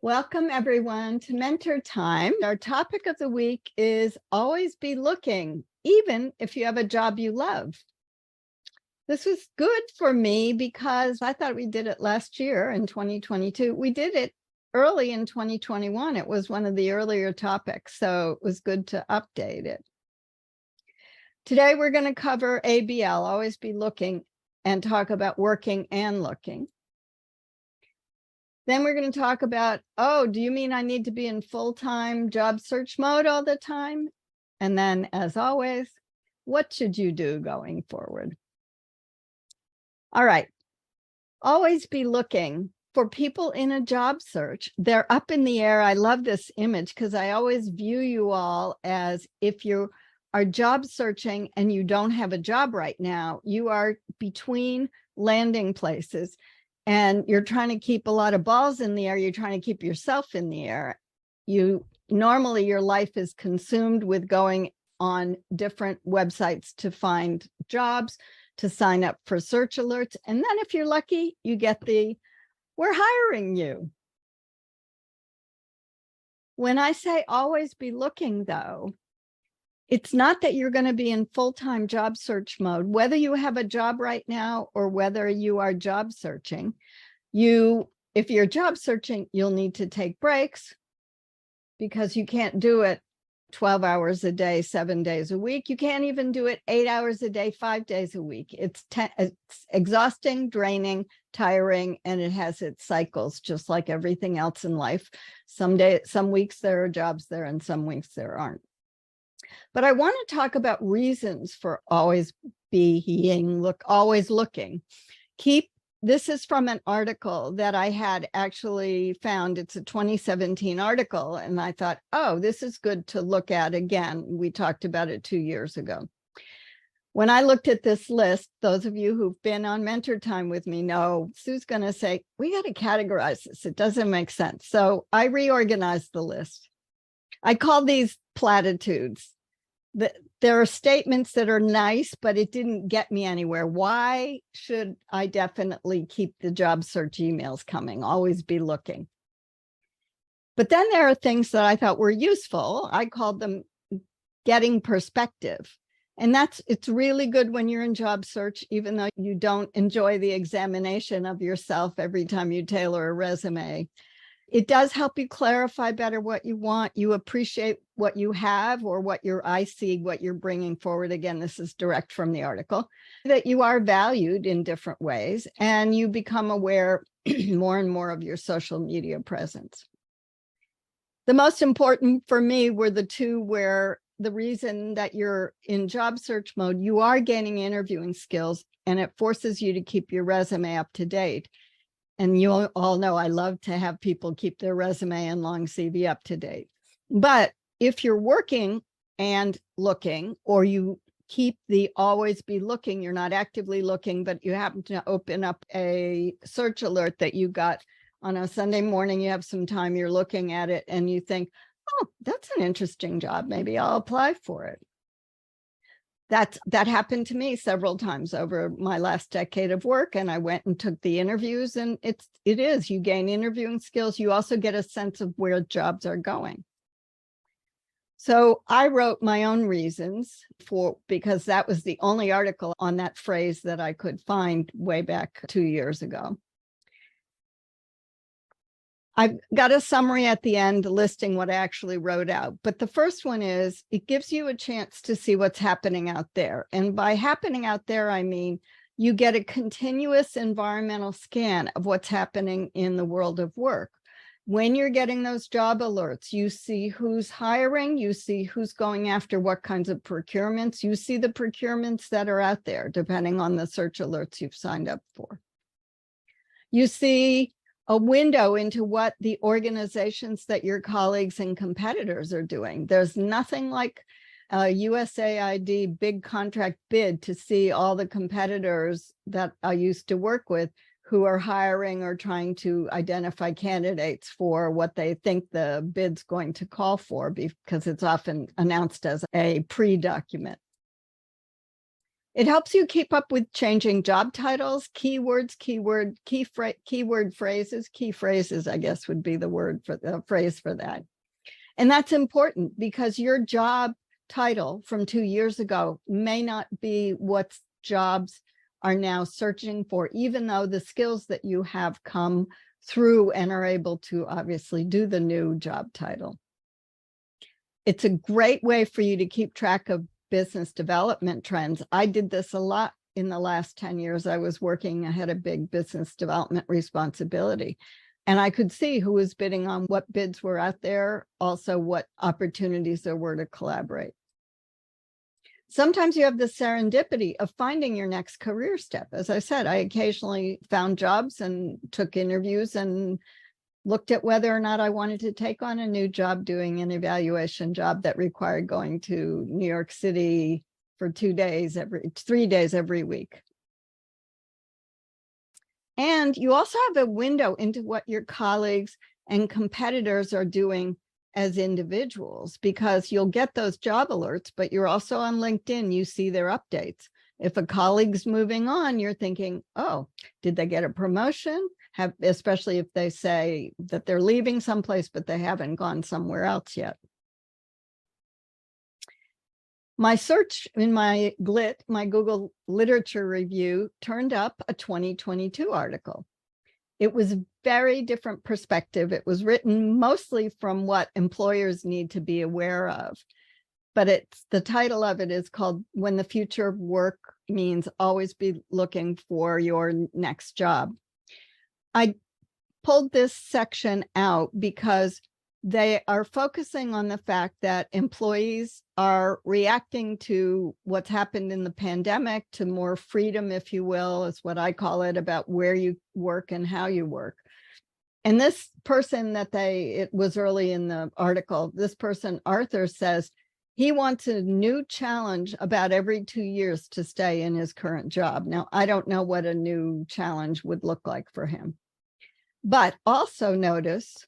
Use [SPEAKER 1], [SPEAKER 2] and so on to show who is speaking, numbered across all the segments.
[SPEAKER 1] Welcome everyone to Mentor Time. Our topic of the week is always be looking, even if you have a job you love. This was good for me because I thought we did it last year in 2022. We did it early in 2021. It was one of the earlier topics, so it was good to update it. Today we're going to cover ABL, Always Be Looking, and talk about working and looking. Then we're going to talk about, oh, do you mean I need to be in full-time job search mode all the time? And then, as always, what should you do going forward? All right. Always be looking. For people in a job search, they're up in the air. I love this image because I always view you all as if you are job searching and you don't have a job right now, you are between landing places. And you're trying to keep a lot of balls in the air. You're trying to keep yourself in the air. Normally your life is consumed with going on different websites to find jobs, to sign up for search alerts. And then if you're lucky, you get the, we're hiring you. When I say always be looking though, it's not that you're going to be in full-time job search mode, whether you have a job right now or whether you are job searching. If you're job searching, you'll need to take breaks because you can't do it 12 hours a day, 7 days a week. You can't even do it 8 hours a day, 5 days a week. It's exhausting, draining, tiring, and it has its cycles, just like everything else in life. Some weeks there are jobs there and some weeks there aren't. But I want to talk about reasons for always looking. This is from an article that I had actually found. It's a 2017 article, and I thought, oh, this is good to look at again. We talked about it 2 years ago. When I looked at this list, those of you who've been on Mentor Time with me know Sue's going to say, we got to categorize this. It doesn't make sense. So I reorganized the list. I call these platitudes. There are statements that are nice, but it didn't get me anywhere. Why should I definitely keep the job search emails coming? Always be looking. But then there are things that I thought were useful. I called them getting perspective. And it's really good when you're in job search, even though you don't enjoy the examination of yourself every time you tailor a resume. It does help you clarify better what you want. You appreciate what you have or what I see what you're bringing forward. Again, this is direct from the article, that you are valued in different ways and you become aware more and more of your social media presence. The most important for me were the two where the reason that you're in job search mode, you are gaining interviewing skills and it forces you to keep your resume up to date. And you all know I love to have people keep their resume and long CV up to date. But if you're working and looking, or you keep the always be looking, you're not actively looking, but you happen to open up a search alert that you got on a Sunday morning, you have some time, you're looking at it and you think, oh, that's an interesting job. Maybe I'll apply for it. That happened to me several times over my last decade of work, and I went and took the interviews, and you gain interviewing skills. You also get a sense of where jobs are going. So I wrote my own reasons because that was the only article on that phrase that I could find way back 2 years ago. I've got a summary at the end listing what I actually wrote out. But the first one is it gives you a chance to see what's happening out there. And by happening out there, I mean, you get a continuous environmental scan of what's happening in the world of work. When you're getting those job alerts, you see who's hiring, you see who's going after what kinds of procurements, you see the procurements that are out there, depending on the search alerts you've signed up for. You see a window into what the organizations that your colleagues and competitors are doing. There's nothing like a USAID big contract bid to see all the competitors that I used to work with who are hiring or trying to identify candidates for what they think the bid's going to call for, because it's often announced as a pre-document. It helps you keep up with changing job titles, keywords, keyword phrases. Key phrases, I guess, would be the word for the phrase for that. And that's important because your job title from 2 years ago may not be what jobs are now searching for, even though the skills that you have come through and are able to obviously do the new job title. It's a great way for you to keep track of business development trends. I did this a lot in the last 10 years. I was working, I had a big business development responsibility, and I could see who was bidding on what bids were out there, also what opportunities there were to collaborate. Sometimes you have the serendipity of finding your next career step. As I said, I occasionally found jobs and took interviews and looked at whether or not I wanted to take on a new job, doing an evaluation job that required going to New York City for 3 days every week. And you also have a window into what your colleagues and competitors are doing as individuals, because you'll get those job alerts, but you're also on LinkedIn, you see their updates. If a colleague's moving on, you're thinking, oh, did they get a promotion? Especially if they say that they're leaving someplace, but they haven't gone somewhere else yet. My search in my GLIT, my Google Literature Review, turned up a 2022 article. It was a very different perspective. It was written mostly from what employers need to be aware of. But the title of it is called When the Future of Work Means Always Be Looking for Your Next Job. I pulled this section out because they are focusing on the fact that employees are reacting to what's happened in the pandemic, to more freedom, if you will, is what I call it, about where you work and how you work. And this person it was early in the article, this person, Arthur, says he wants a new challenge about every 2 years to stay in his current job. Now, I don't know what a new challenge would look like for him. But also notice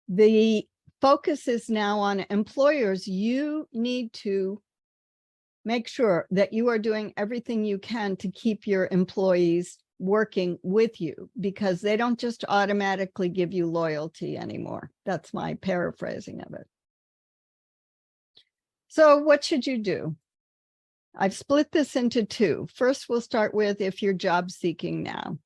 [SPEAKER 1] the focus is now on employers. You need to make sure that you are doing everything you can to keep your employees working with you, because they don't just automatically give you loyalty anymore. That's my paraphrasing of it. So what should you do? I've split this into two. First, we'll start with if you're job seeking now.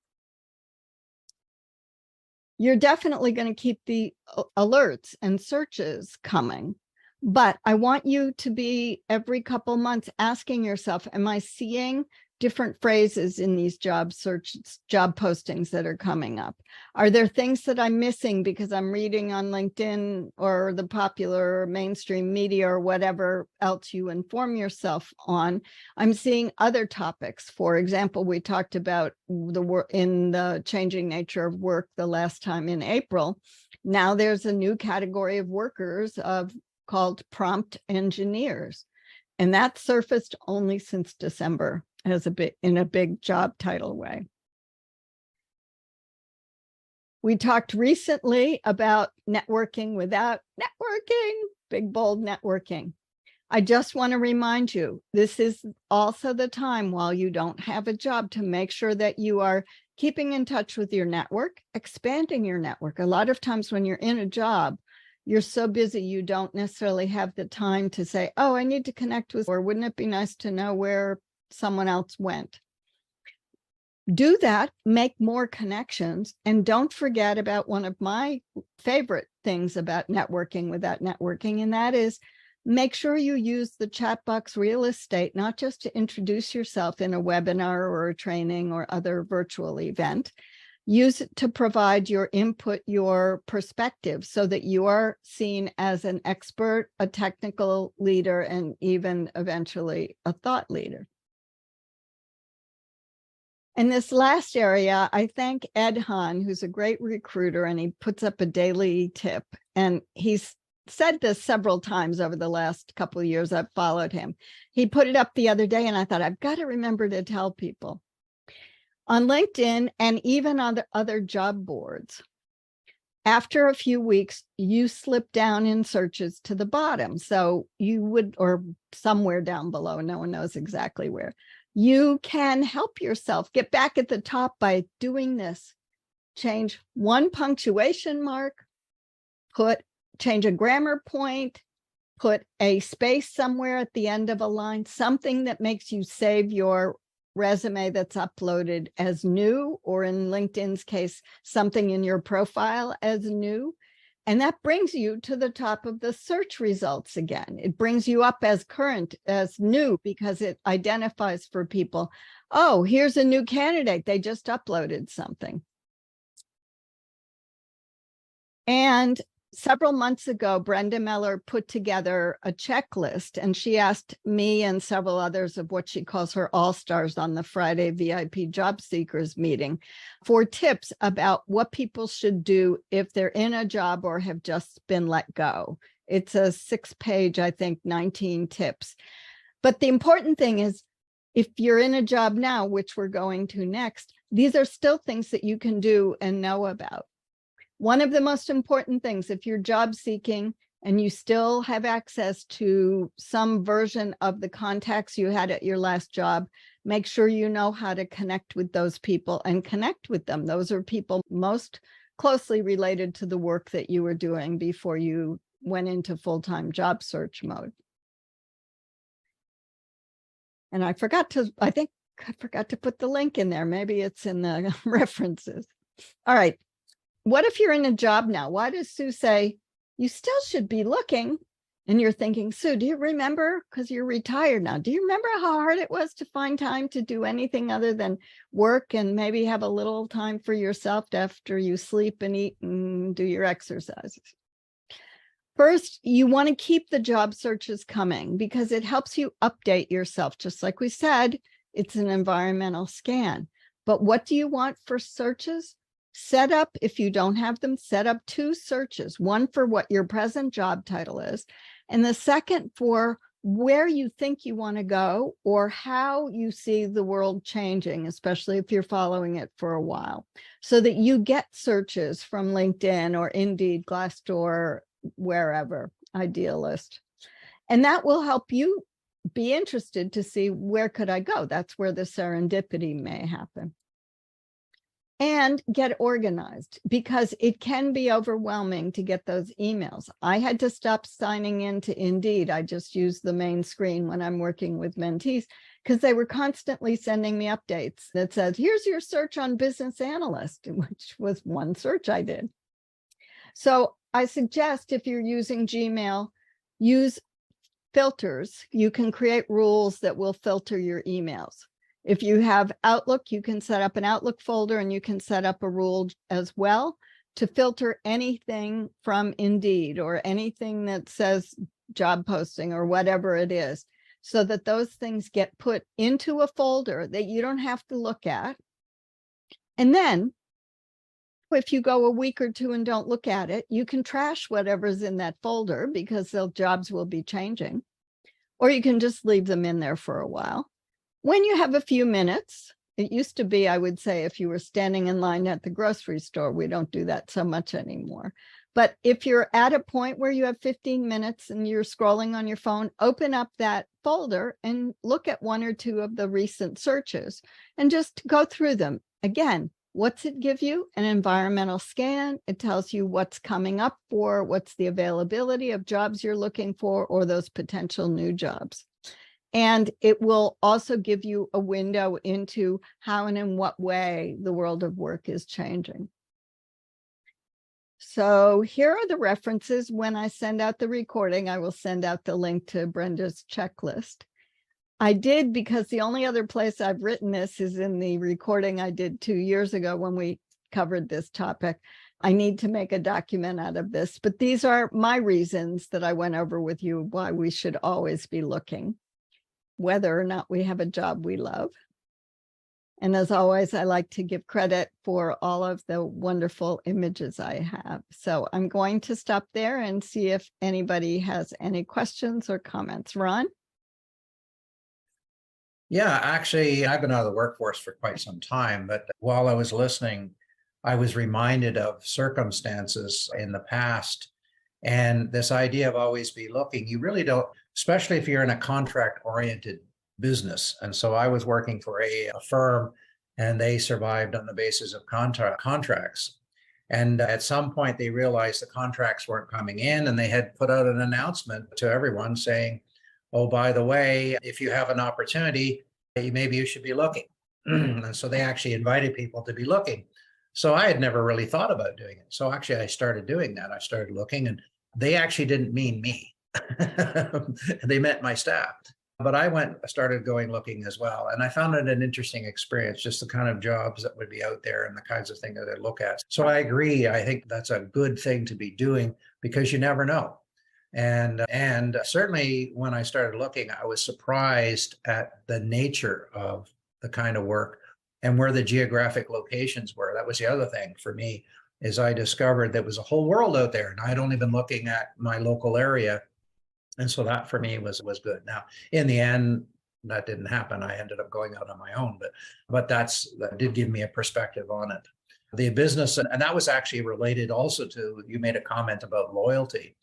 [SPEAKER 1] You're definitely going to keep the alerts and searches coming, but I want you to be every couple months asking yourself, am I seeing different phrases in these job postings that are coming up? Are there things that I'm missing because I'm reading on LinkedIn or the popular mainstream media or whatever else you inform yourself on? I'm seeing other topics. For example, we talked about the changing nature of work the last time in April. Now there's a new category of workers called prompt engineers. And that surfaced only since December in a big job title way. We talked recently about networking without networking, big, bold networking. I just want to remind you, this is also the time while you don't have a job to make sure that you are keeping in touch with your network, expanding your network. A lot of times when you're in a job, you're so busy, you don't necessarily have the time to say, oh, I need to connect with, or wouldn't it be nice to know where someone else went? Do that, make more connections, and don't forget about one of my favorite things about networking without networking, and that is make sure you use the chat box real estate, not just to introduce yourself in a webinar or a training or other virtual event. Use it to provide your input, your perspective, so that you are seen as an expert, a technical leader, and even eventually a thought leader. In this last area, I thank Ed Hahn, who's a great recruiter, and he puts up a daily tip. And he's said this several times over the last couple of years I've followed him. He put it up the other day, and I thought, I've got to remember to tell people. On LinkedIn and even on the other job boards, After a few weeks, you slip down in searches to the bottom. So you would, or somewhere down below, no one knows exactly where. You can help yourself get back at the top by doing this. Change one punctuation mark, change a grammar point, put a space somewhere at the end of a line, something that makes you save your resume that's uploaded as new, or in LinkedIn's case, something in your profile as new. And that brings you to the top of the search results again. It brings you up as current, as new, because it identifies for people, oh, here's a new candidate. They just uploaded something. And several months ago, Brenda Miller put together a checklist, and she asked me and several others of what she calls her all-stars on the Friday VIP job seekers meeting for tips about what people should do if they're in a job or have just been let go. It's a 6-page, I think, 19 tips. But the important thing is, if you're in a job now, which we're going to next, these are still things that you can do and know about. One of the most important things, if you're job seeking and you still have access to some version of the contacts you had at your last job, make sure you know how to connect with those people and connect with them. Those are people most closely related to the work that you were doing before you went into full-time job search mode. And I think I forgot to put the link in there. Maybe it's in the references. All right. What if you're in a job now? Why does Sue say, you still should be looking? And you're thinking, Sue, do you remember, because you're retired now, do you remember how hard it was to find time to do anything other than work and maybe have a little time for yourself after you sleep and eat and do your exercises? First, you want to keep the job searches coming because it helps you update yourself. Just like we said, it's an environmental scan. But what do you want for searches? Set up, if you don't have them, set up 2 searches, one for what your present job title is, and the second for where you think you want to go or how you see the world changing, especially if you're following it for a while, so that you get searches from LinkedIn or Indeed, Glassdoor, wherever, Idealist. And that will help you be interested to see, where could I go? That's where the serendipity may happen. And get organized, because it can be overwhelming to get those emails. I had to stop signing into Indeed. I just use the main screen when I'm working with mentees, because they were constantly sending me updates that says, here's your search on business analyst, which was one search I did. So I suggest, if you're using Gmail, use filters. You can create rules that will filter your emails. If you have Outlook, you can set up an Outlook folder, and you can set up a rule as well to filter anything from Indeed or anything that says job posting or whatever it is, so that those things get put into a folder that you don't have to look at. And then if you go a week or 2 and don't look at it, you can trash whatever's in that folder, because the jobs will be changing, or you can just leave them in there for a while. When you have a few minutes, it used to be, I would say, if you were standing in line at the grocery store, we don't do that so much anymore. But if you're at a point where you have 15 minutes and you're scrolling on your phone, open up that folder and look at 1 or 2 of the recent searches and just go through them. Again, what's it give you? An environmental scan. It tells you what's coming up for, what's the availability of jobs you're looking for, or those potential new jobs. And it will also give you a window into how and in what way the world of work is changing. So here are the references. When I send out the recording, I will send out the link to Brenda's checklist. I did, because the only other place I've written this is in the recording I did 2 years ago when we covered this topic. I need to make a document out of this, but these are my reasons that I went over with you why we should always be looking, whether or not we have a job we love. And as always, I like to give credit for all of the wonderful images I have. So I'm going to stop there and see if anybody has any questions or comments. Ron?
[SPEAKER 2] Yeah, actually, I've been out of the workforce for quite some time, but while I was listening, I was reminded of circumstances in the past. And this idea of always be looking, you really don't, especially if you're in a contract oriented business. And so I was working for a firm, and they survived on the basis of contracts. And at some point, they realized the contracts weren't coming in, and they had put out an announcement to everyone saying, oh, by the way, if you have an opportunity, maybe you should be looking. And so they actually invited people to be looking. So I had never really thought about doing it. So actually, I started doing that. I started looking, and they actually didn't mean me. They meant my staff. But I started going looking as well. And I found it an interesting experience, just the kind of jobs that would be out there and the kinds of things that I look at. So I agree. I think that's a good thing to be doing, because you never know. And certainly when I started looking, I was surprised at the nature of the kind of work and where the geographic locations were. That was the other thing for me, is I discovered there was a whole world out there, and I'd only been looking at my local area. And so that for me was good. Now, in the end, that didn't happen. I ended up going out on my own, but that did give me a perspective on it. The business, and that was actually related also to, you made a comment about loyalty.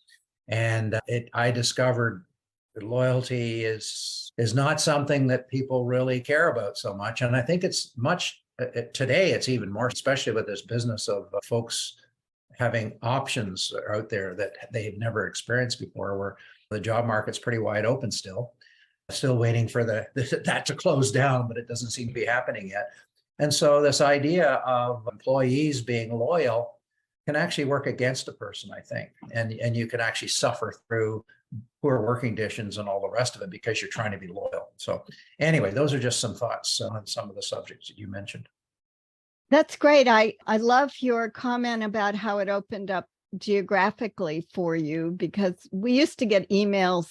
[SPEAKER 2] And I discovered that loyalty is not something that people really care about so much. And I think it's much today, it's even more, especially with this business of folks having options out there that they've never experienced before, where the job market's pretty wide open still waiting for that to close down, but it doesn't seem to be happening yet. And so this idea of employees being loyal can actually work against a person, I think. And you can actually suffer through poor working conditions and all the rest of it because you're trying to be loyal. So anyway, those are just some thoughts on some of the subjects that you mentioned.
[SPEAKER 1] That's great. I love your comment about how it opened up geographically for you, because we used to get email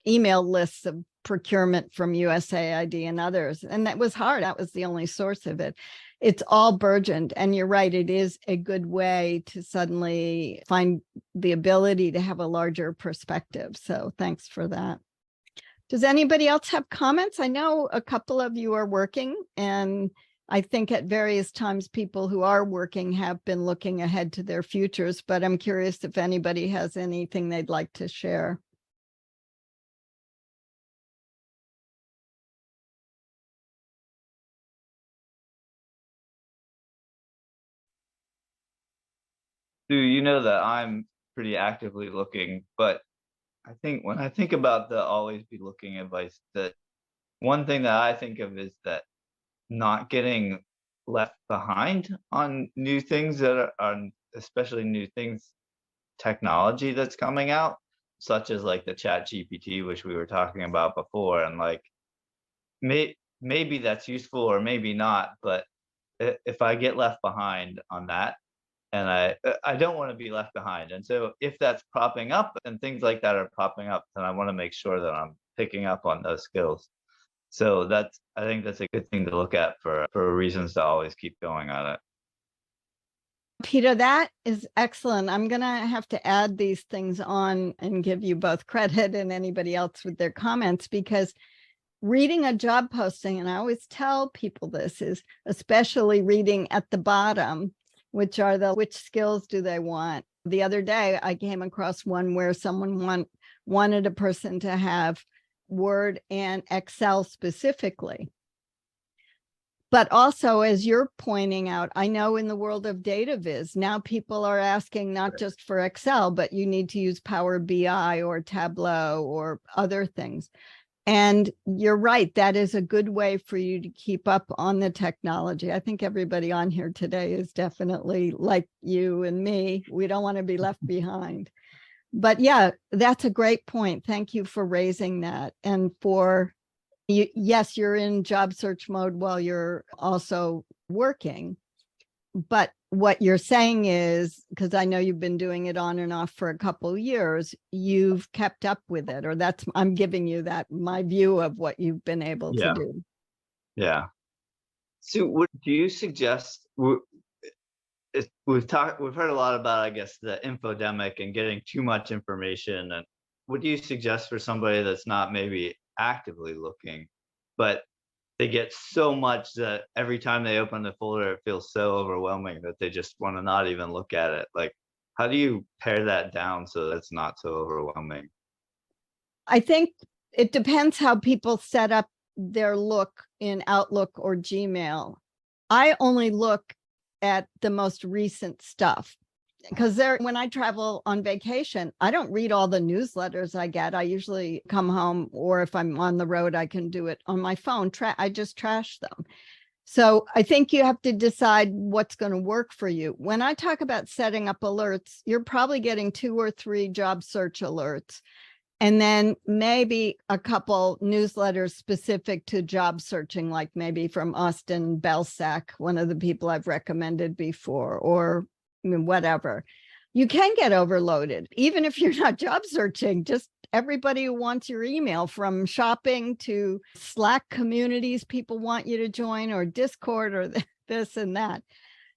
[SPEAKER 1] lists of procurement from USAID and others, and that was hard. That was the only source of it. It's all burgeoned, and you're right, it is a good way to suddenly find the ability to have a larger perspective. So thanks for that. Does anybody else have comments? I know a couple of you are working, and I think at various times people who are working have been looking ahead to their futures, but I'm curious if anybody has anything they'd like to share.
[SPEAKER 3] You know that I'm pretty actively looking, but I think when I think about the always be looking advice, that one thing that I think of is that not getting left behind on new things that are on, especially new things, technology that's coming out, such as like the chat GPT, which we were talking about before. And like, maybe that's useful or maybe not, but if I get left behind on that, and I don't want to be left behind. And so if that's popping up and things like that are popping up, then I want to make sure that I'm picking up on those skills. So I think that's a good thing to look at for reasons to always keep going on it.
[SPEAKER 1] Peter, that is excellent. I'm going to have to add these things on and give you both credit and anybody else with their comments, because reading a job posting, and I always tell people this, is especially reading at the bottom, which skills do they want? The other day, I came across one where someone wanted a person to have Word and Excel specifically. But also, as you're pointing out, I know in the world of data viz, now people are asking not just for Excel, but you need to use Power BI or Tableau or other things. And you're right, that is a good way for you to keep up on the technology. I think everybody on here today is definitely like you and me. We don't want to be left behind. But yeah, that's a great point. Thank you for raising that. And for you, yes, you're in job search mode while you're also working. But what you're saying is, because I know you've been doing it on and off for a couple of years, you've kept up with it, or I'm giving you my view of what you've been able to do.
[SPEAKER 3] Yeah. So what do you suggest? We've heard a lot about, I guess, the infodemic and getting too much information. And what do you suggest for somebody that's not maybe actively looking, but they get so much that every time they open the folder, it feels so overwhelming that they just want to not even look at it. Like, how do you pare that down so that it's not so overwhelming?
[SPEAKER 1] I think it depends how people set up their look in Outlook or Gmail. I only look at the most recent stuff because when I travel on vacation, I don't read all the newsletters I get. I usually come home, or if I'm on the road, I can do it on my phone. I just trash them. So I think you have to decide what's going to work for you. When I talk about setting up alerts, you're probably getting 2 or 3 job search alerts, and then maybe a couple newsletters specific to job searching, like maybe from Austin Belsack, one of the people I've recommended before, or whatever. You can get overloaded, even if you're not job searching. Just everybody who wants your email, from shopping to Slack communities people want you to join, or Discord, or this and that.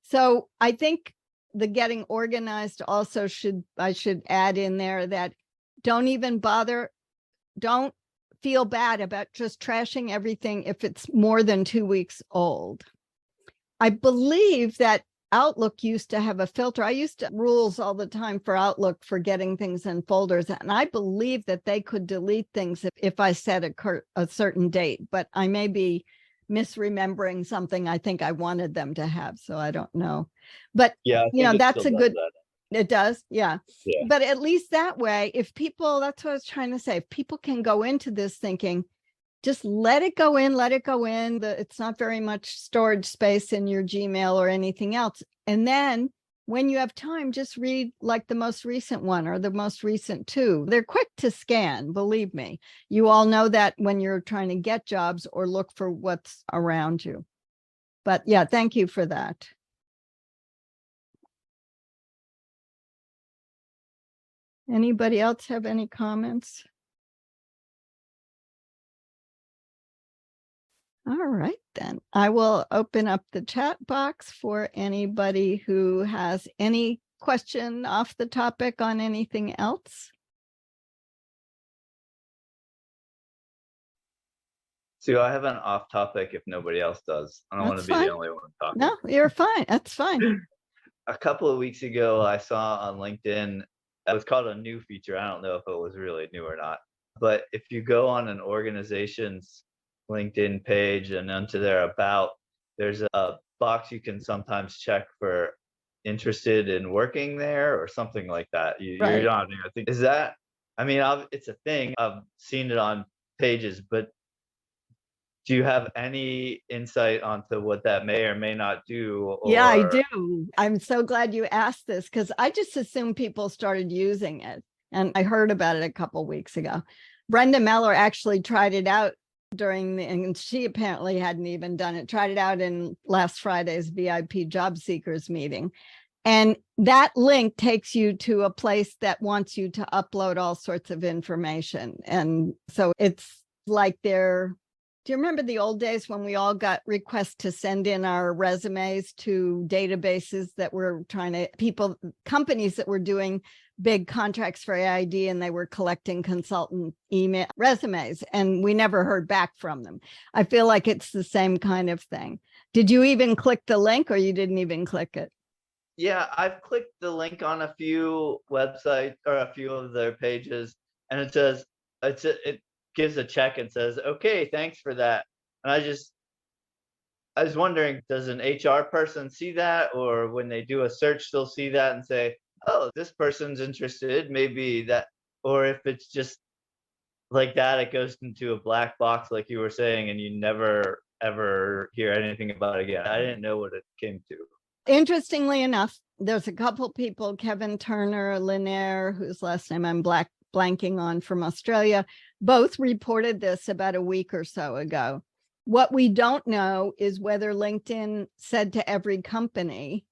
[SPEAKER 1] So I think the getting organized also I should add in there that don't even bother. Don't feel bad about just trashing everything if it's more than 2 weeks old. I believe that Outlook used to have a filter. I used to rules all the time for Outlook for getting things in folders. And I believe that they could delete things if I set a certain date, but I may be misremembering something I think I wanted them to have. So I don't know. But,
[SPEAKER 3] Yeah, I think it
[SPEAKER 1] that's
[SPEAKER 3] still
[SPEAKER 1] a
[SPEAKER 3] does
[SPEAKER 1] good,
[SPEAKER 3] that.
[SPEAKER 1] it does. Yeah.
[SPEAKER 3] Yeah.
[SPEAKER 1] But at least that way, if people, that's what I was trying to say, if people can go into this thinking, just let it go in, let it go in. It's not very much storage space in your Gmail or anything else. And then when you have time, just read like the most recent one or the most recent 2. They're quick to scan, believe me. You all know that when you're trying to get jobs or look for what's around you. But yeah, thank you for that. Anybody else have any comments? All right, then I will open up the chat box for anybody who has any question off the topic on anything else.
[SPEAKER 3] So I have an off topic if nobody else does. I don't want to
[SPEAKER 1] That's
[SPEAKER 3] be
[SPEAKER 1] fine.
[SPEAKER 3] the only one talking.
[SPEAKER 1] No, you're fine. That's fine.
[SPEAKER 3] A couple of weeks ago, I saw on LinkedIn, it was called a new feature. I don't know if it was really new or not, but if you go on an organization's LinkedIn page and onto their about, there's a box you can sometimes check for interested in working there or something like that. You're
[SPEAKER 1] Right.
[SPEAKER 3] not, I think, is that, I mean, it's a thing. I've seen it on pages, but do you have any insight onto what that may or may not do?
[SPEAKER 1] Yeah, I
[SPEAKER 3] Or
[SPEAKER 1] do. I'm so glad you asked this because I just assumed people started using it. And I heard about it a couple weeks ago. Brenda Meller actually tried it out and she apparently hadn't even done it, tried it out in last Friday's VIP job seekers meeting. And that link takes you to a place that wants you to upload all sorts of information. And so it's like do you remember the old days when we all got requests to send in our resumes to databases that were companies that were doing big contracts for AID, and they were collecting consultant email resumes, and we never heard back from them. I feel like it's the same kind of thing. Did you even click the link, or you didn't even click it?
[SPEAKER 3] yeah, I've clicked the link on a few websites or a few of their pages, and it says it gives a check and says, "Okay, thanks for that." And I was wondering, does an HR person see that, or when they do a search, they'll see that and say, "Oh, this person's interested, maybe that," or if it's just like that, it goes into a black box, like you were saying, and you never ever hear anything about it again. I didn't know what it came to.
[SPEAKER 1] Interestingly enough, there's a couple people, Kevin Turner, Linaire, whose last name I'm blanking on, from Australia, both reported this about a week or so ago. What we don't know is whether LinkedIn said to every company,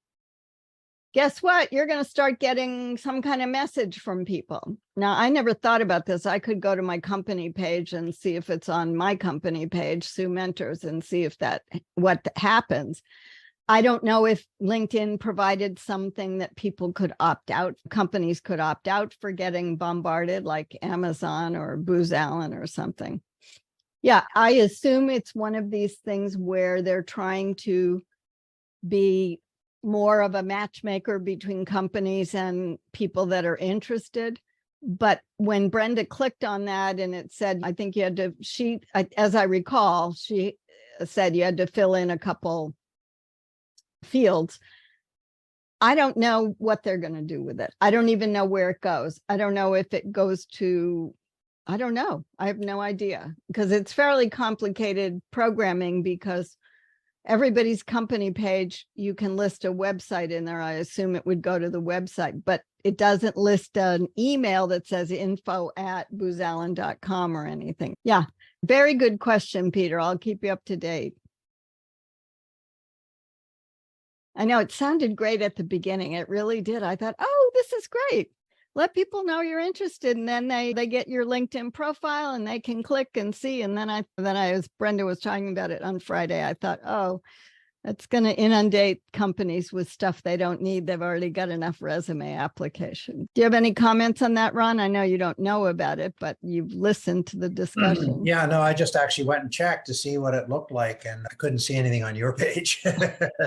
[SPEAKER 1] guess what? You're going to start getting some kind of message from people. Now, I never thought about this. I could go to my company page and see if it's on my company page, Sue Mentors, and see if what happens. I don't know if LinkedIn provided something that people could opt out, companies could opt out for getting bombarded, like Amazon or Booz Allen or something. Yeah, I assume it's one of these things where they're trying to be more of a matchmaker between companies and people that are interested. But when Brenda clicked on that and it said, I think you had to, as I recall, she said you had to fill in a couple fields. I don't know what they're going to do with it. I don't even know where it goes. I don't know if it goes to, I don't know. I have no idea, because it's fairly complicated programming, because everybody's company page, you can list a website in there. I assume it would go to the website, but it doesn't list an email that says info@boozallen.com or anything. Yeah, very good question, Peter. I'll keep you up to date. I know it sounded great at the beginning. It really did. I thought, oh, this is great. Let people know you're interested, and then they get your LinkedIn profile and they can click and see. And then as Brenda was talking about it on Friday, I thought, oh, that's going to inundate companies with stuff they don't need. They've already got enough resume applications. Do you have any comments on that, Ron? I know you don't know about it, but you've listened to the discussion.
[SPEAKER 2] Yeah, no, I just actually went and checked to see what it looked like, and I couldn't see anything on your page.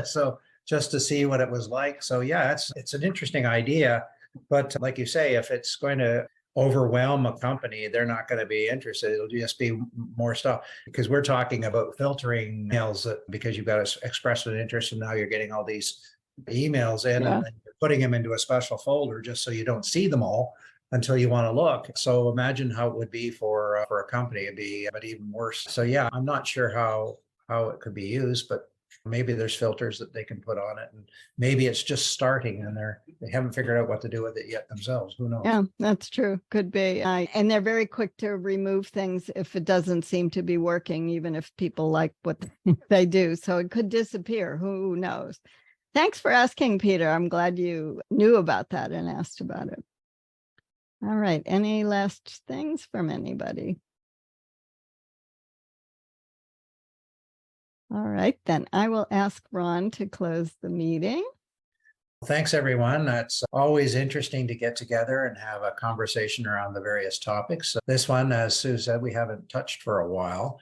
[SPEAKER 2] So just to see what it was like. So yeah, it's an interesting idea. But like you say, if it's going to overwhelm a company, they're not going to be interested. It'll just be more stuff, because we're talking about filtering emails because you've got to express an interest, and now you're getting all these emails in, and then you're putting them into a special folder just so you don't see them all until you want to look. So imagine how it would be for a company. It'd be but even worse. So yeah, I'm not sure how it could be used, but maybe there's filters that they can put on it, and maybe it's just starting and they haven't figured out what to do with it yet themselves. Who knows?
[SPEAKER 1] Yeah, that's true. Could be. And they're very quick to remove things if it doesn't seem to be working, even if people like what they do. So it could disappear. Who knows? Thanks for asking, Peter. I'm glad you knew about that and asked about it. All right. Any last things from anybody? All right, then I will ask Ron to close the meeting.
[SPEAKER 2] Thanks, everyone. It's always interesting to get together and have a conversation around the various topics. This one, as Sue said, we haven't touched for a while.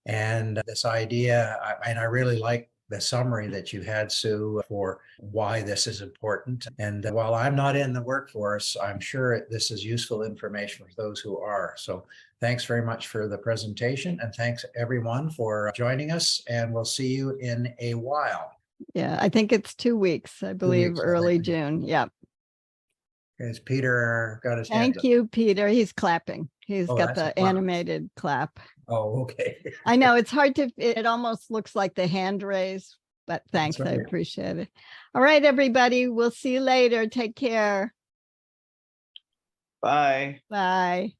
[SPEAKER 2] And this idea, and I really like the summary that you had, Sue, for why this is important. And while I'm not in the workforce, I'm sure this is useful information for those who are. So thanks very much for the presentation, and thanks everyone for joining us, and we'll see you in a while.
[SPEAKER 1] Yeah, I think it's 2 weeks, I believe, early June. Yeah.
[SPEAKER 2] Has Peter got his hand
[SPEAKER 1] Thank you, Peter. He's clapping. He's got the animated clap.
[SPEAKER 2] Oh, okay.
[SPEAKER 1] I know it's hard to, it almost looks like the hand raise, but thanks. Right. I appreciate it. All right, everybody. We'll see you later. Take care.
[SPEAKER 3] Bye.
[SPEAKER 1] Bye.